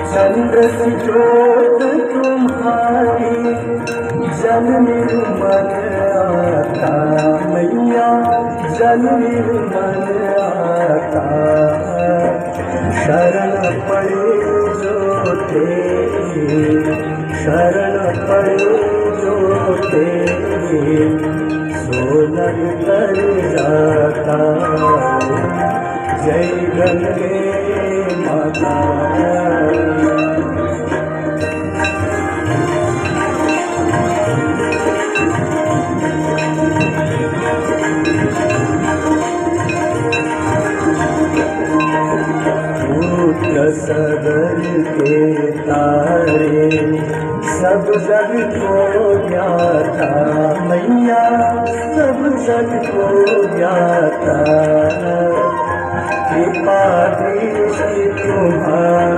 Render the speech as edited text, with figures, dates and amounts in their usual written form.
चंद्र सी ज्योत तुम्हारी जल निर्मल आता मैया, जल निर्मल आता। शरण पड़े जो तेरी, शरण पड़े जो तेरी, सोनल कर जाता। जय गंगे माता। सगर के तारे सब जग को ज्ञाता मैया, सब जग को ज्ञाता। कृपा दृष्टि तुम्हारी